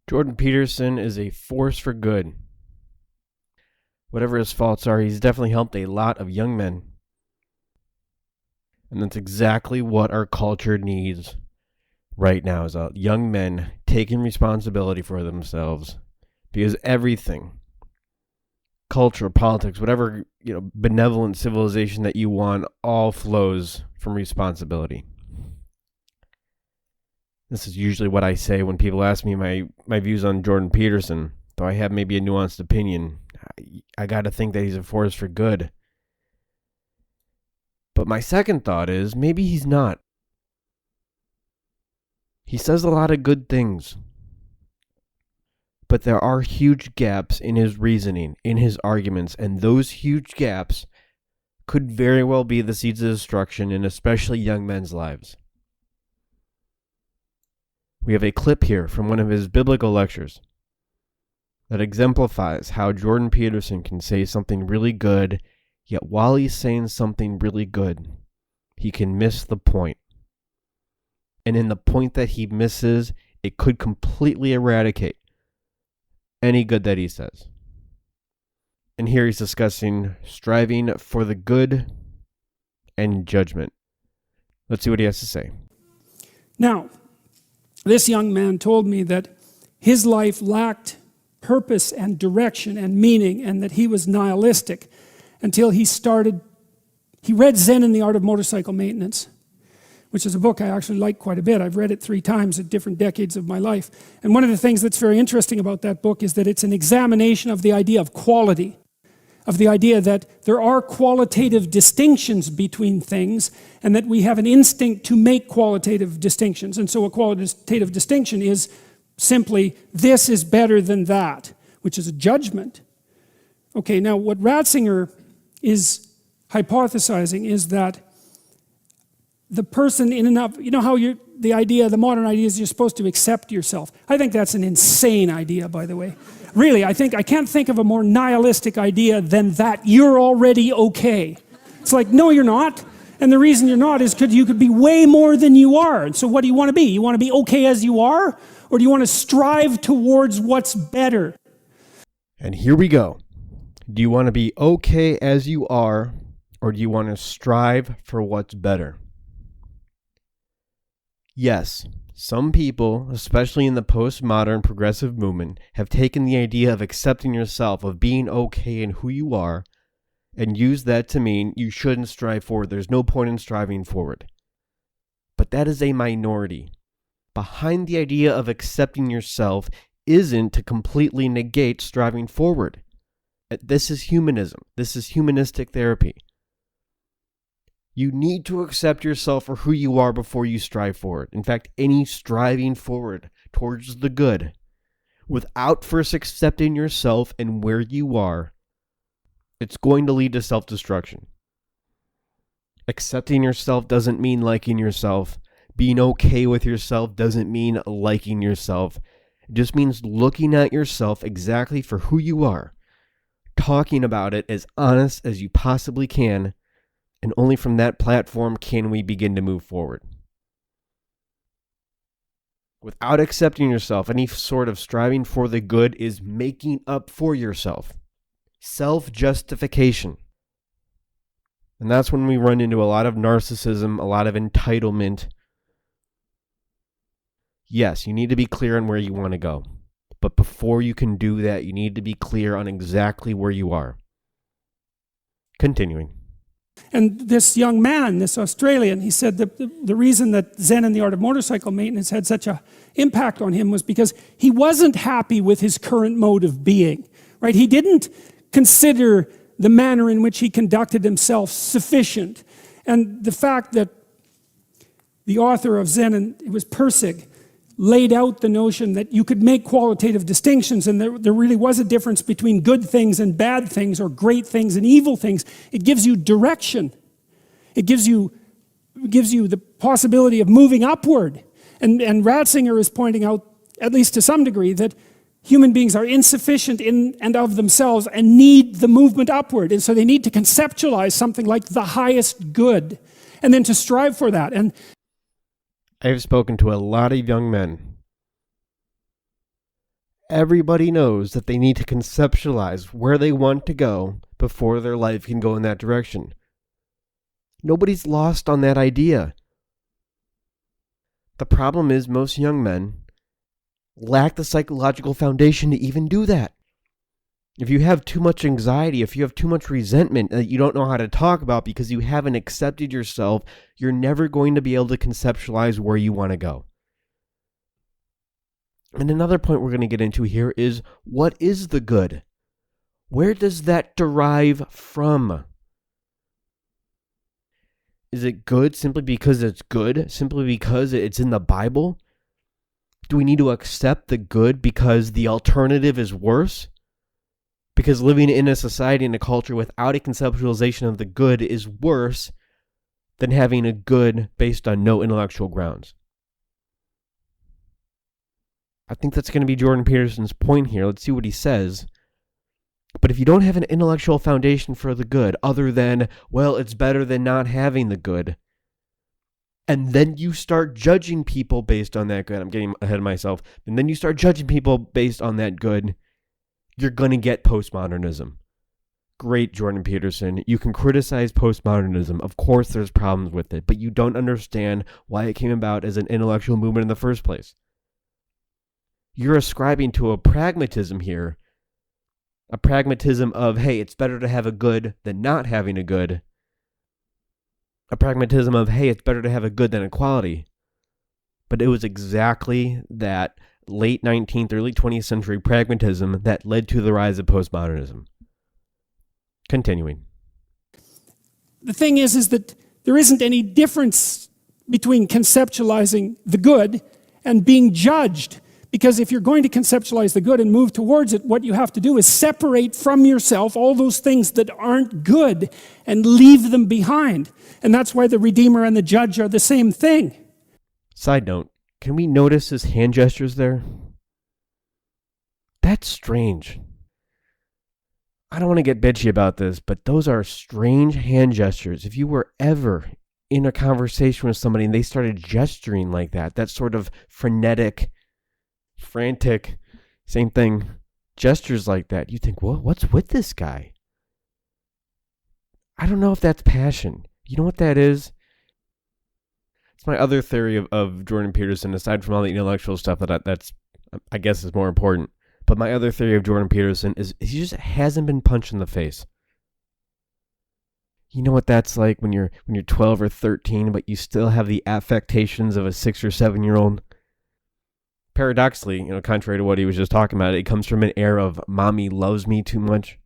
Jordan Peterson is a force for good. Whatever his faults are, he's definitely helped a lot of young men. And that's exactly what our culture needs right now, is young men taking responsibility for themselves. Because everything, culture, politics, whatever, benevolent civilization that you want, all flows from responsibility. This is usually what I say when people ask me my views on Jordan Peterson. Though I have maybe a nuanced opinion, I got to think that he's a force for good. But my second thought is maybe he's not. He says a lot of good things. But there are huge gaps in his reasoning, in his arguments, and those huge gaps could very well be the seeds of destruction in especially young men's lives. We have a clip here from one of his biblical lectures that exemplifies how Jordan Peterson can say something really good, yet while he's saying something really good, he can miss the point. And in the point that he misses, it could completely eradicate any good that he says. And here he's discussing striving for the good and judgment. Let's see what he has to say. Now, this young man told me that his life lacked purpose and direction and meaning, and that he was nihilistic until he read Zen and the Art of Motorcycle Maintenance, which is a book I actually like quite a bit. I've read it 3 times at different decades of my life. And one of the things that's very interesting about that book is that it's an examination of the idea of quality, of the idea that there are qualitative distinctions between things, and that we have an instinct to make qualitative distinctions. And so a qualitative distinction is simply, this is better than that, which is a judgment. Okay, now what Ratzinger is hypothesizing is that the person in and of, how the modern idea is you're supposed to accept yourself. I think that's an insane idea, by the way. Really, I can't think of a more nihilistic idea than that you're already okay. It's like, no, you're not. And the reason you're not is because you could be way more than you are. And so what do you want to be? You want to be okay as you are? Or do you want to strive towards what's better? And here we go. Do you want to be okay as you are, or do you want to strive for what's better? Yes, some people, especially in the postmodern progressive movement, have taken the idea of accepting yourself, of being okay in who you are, and used that to mean you shouldn't strive forward. There's no point in striving forward. But that is a minority. Behind the idea of accepting yourself isn't to completely negate striving forward. This is humanism. This is humanistic therapy. You need to accept yourself for who you are before you strive forward. In fact, any striving forward towards the good, without first accepting yourself and where you are, it's going to lead to self-destruction. Accepting yourself doesn't mean liking yourself. Being okay with yourself doesn't mean liking yourself. It just means looking at yourself exactly for who you are, talking about it as honest as you possibly can, and only from that platform can we begin to move forward. Without accepting yourself, any sort of striving for the good is making up for yourself. Self-justification. And that's when we run into a lot of narcissism, a lot of entitlement. Yes, you need to be clear on where you want to go. But before you can do that, you need to be clear on exactly where you are. Continuing. And this young man, this Australian, he said that the reason that Zen and the Art of Motorcycle Maintenance had such an impact on him was because he wasn't happy with his current mode of being, right? He didn't consider the manner in which he conducted himself sufficient. And the fact that the author of Zen, and it was Persig, laid out the notion that you could make qualitative distinctions, and there really was a difference between good things and bad things, or great things and evil things. It gives you direction. It gives you the possibility of moving upward. And Ratzinger is pointing out, at least to some degree, that human beings are insufficient in and of themselves and need the movement upward. And so they need to conceptualize something like the highest good, and then to strive for that. And I have spoken to a lot of young men Everybody knows that they need to conceptualize where they want to go before their life can go in that direction. Nobody's lost on that idea. The problem is most young men lack the psychological foundation to even do that. If you have too much anxiety, if you have too much resentment that you don't know how to talk about because you haven't accepted yourself, you're never going to be able to conceptualize where you want to go. And another point we're going to get into here is, what is the good? Where does that derive from? Is it good simply because it's good? Simply because it's in the Bible? Do we need to accept the good because the alternative is worse? Because living in a society and a culture without a conceptualization of the good is worse than having a good based on no intellectual grounds. I think that's going to be Jordan Peterson's point here. Let's see what he says. But if you don't have an intellectual foundation for the good, other than, well, it's better than not having the good, and then you start judging people based on that good, I'm getting ahead of myself, and then you start judging people based on that good, you're going to get postmodernism. Great, Jordan Peterson. You can criticize postmodernism. Of course there's problems with it, but you don't understand why it came about as an intellectual movement in the first place. You're ascribing to a pragmatism here. A pragmatism of, hey, it's better to have a good than not having a good. A pragmatism of, hey, it's better to have a good than equality. But it was exactly that late 19th, early 20th century pragmatism that led to the rise of postmodernism. Continuing. The thing is that there isn't any difference between conceptualizing the good and being judged. Because if you're going to conceptualize the good and move towards it, what you have to do is separate from yourself all those things that aren't good and leave them behind. And that's why the Redeemer and the Judge are the same thing. Side note, can we notice his hand gestures there? That's strange. I don't want to get bitchy about this, but those are strange hand gestures. If you were ever in a conversation with somebody and they started gesturing like that sort of frenetic, frantic, same thing, gestures like that, you think, well, what's with this guy? I don't know if that's passion. You know what that is? It's my other theory of Jordan Peterson, aside from all the intellectual stuff that's I guess is more important. But my other theory of Jordan Peterson is he just hasn't been punched in the face. You know what that's like when you're 12 or 13, but you still have the affectations of a 6 or 7-year-old. Paradoxically, contrary to what he was just talking about, it comes from an air of mommy loves me too much.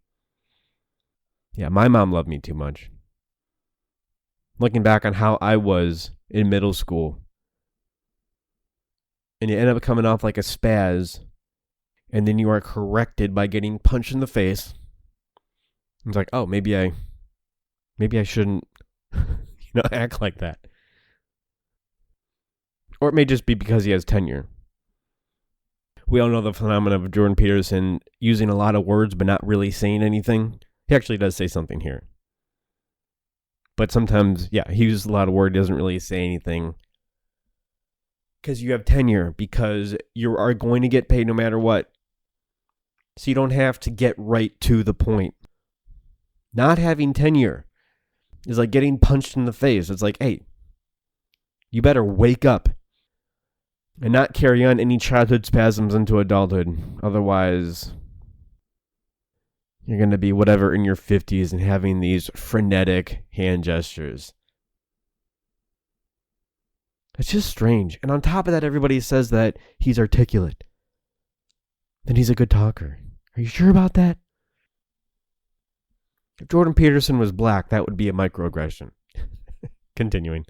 Yeah, my mom loved me too much. Looking back on how I was in middle school, and you end up coming off like a spaz, and then you are corrected by getting punched in the face. It's like, oh, maybe I shouldn't, act like that. Or it may just be because he has tenure. We all know the phenomenon of Jordan Peterson using a lot of words but not really saying anything. He actually does say something here. But sometimes, he uses a lot of words, doesn't really say anything. Because you have tenure, because you are going to get paid no matter what. So you don't have to get right to the point. Not having tenure is like getting punched in the face. It's like, hey, you better wake up and not carry on any childhood spasms into adulthood. Otherwise, you're going to be whatever in your 50s and having these frenetic hand gestures. It's just strange. And on top of that, everybody says that he's articulate. Then he's a good talker. Are you sure about that? If Jordan Peterson was black, that would be a microaggression. Continuing.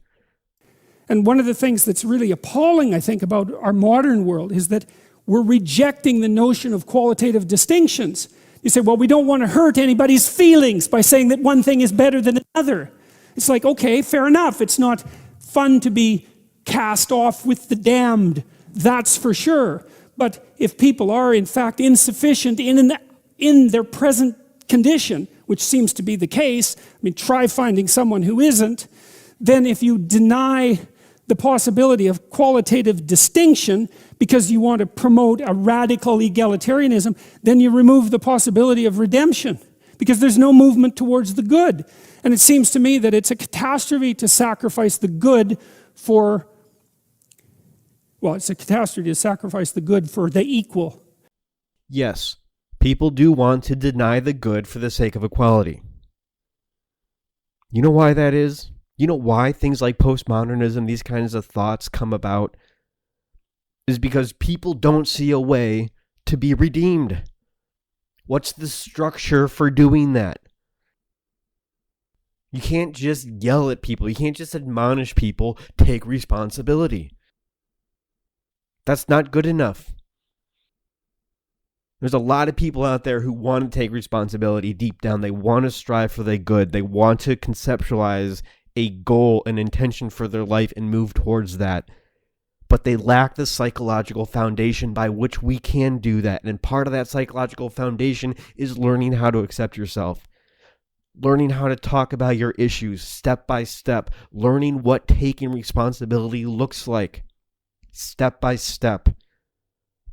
And one of the things that's really appalling, I think, about our modern world is that we're rejecting the notion of qualitative distinctions. You say, well, we don't want to hurt anybody's feelings by saying that one thing is better than another. It's like, okay, fair enough. It's not fun to be cast off with the damned, that's for sure. But if people are, in fact, insufficient in their present condition, which seems to be the case, try finding someone who isn't, then if you deny the possibility of qualitative distinction because you want to promote a radical egalitarianism, then you remove the possibility of redemption because there's no movement towards the good. And it seems to me that it's a catastrophe to sacrifice the good for, well, it's a catastrophe to sacrifice the good for the equal. Yes, people do want to deny the good for the sake of equality. You know why that is? You know why things like postmodernism, these kinds of thoughts come about? Is because people don't see a way to be redeemed. What's the structure for doing that? You can't just yell at people. You can't just admonish people, take responsibility. That's not good enough. There's a lot of people out there who want to take responsibility deep down. They want to strive for the good. They want to conceptualize a goal, an intention for their life and move towards that. But they lack the psychological foundation by which we can do that. And part of that psychological foundation is learning how to accept yourself. Learning how to talk about your issues step by step. Learning what taking responsibility looks like step by step.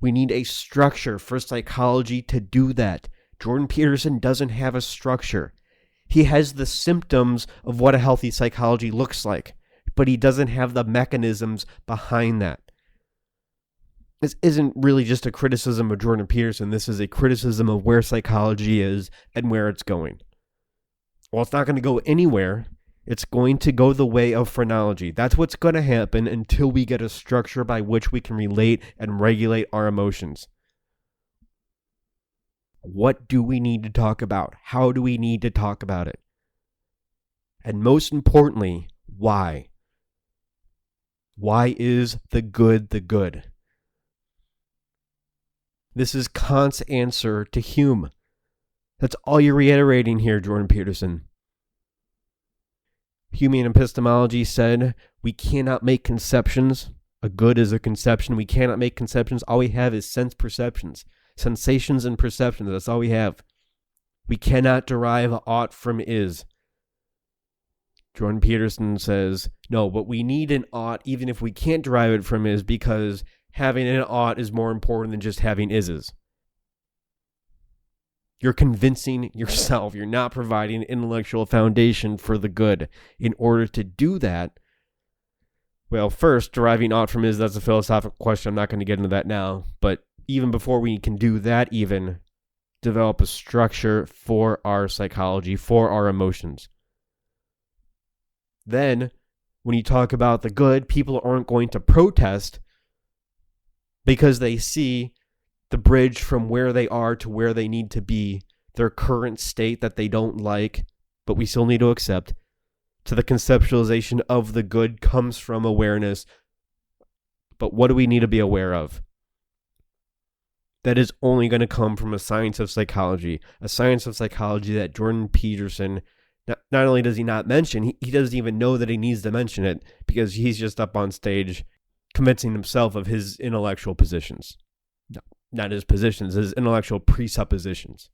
We need a structure for psychology to do that. Jordan Peterson doesn't have a structure. He has the symptoms of what a healthy psychology looks like, but he doesn't have the mechanisms behind that. This isn't really just a criticism of Jordan Peterson. This is a criticism of where psychology is and where it's going. Well, it's not going to go anywhere. It's going to go the way of phrenology. That's what's going to happen until we get a structure by which we can relate and regulate our emotions. What do we need to talk about? How do we need to talk about it? And most importantly, why? Why is the good the good? This is Kant's answer to Hume. That's all you're reiterating here, Jordan Peterson. Humean epistemology said we cannot make conceptions. A good is a conception. We cannot make conceptions. All we have is sense perceptions. Sensations and perceptions. That's all we have. We cannot derive ought from is. Jordan Peterson says, no, but we need an ought even if we can't derive it from is because having an ought is more important than just having is's. You're convincing yourself. You're not providing an intellectual foundation for the good. In order to do that, well, first, deriving ought from is, that's a philosophical question. I'm not going to get into that now. But even before we can do that, even develop a structure for our psychology, for our emotions. Then, when you talk about the good, people aren't going to protest because they see the bridge from where they are to where they need to be, their current state that they don't like, but we still need to accept, to the conceptualization of the good comes from awareness. But what do we need to be aware of? That is only going to come from a science of psychology that Jordan Peterson, not only does he not mention, he doesn't even know that he needs to mention it because he's just up on stage convincing himself of his intellectual positions. Not his positions, his intellectual presuppositions.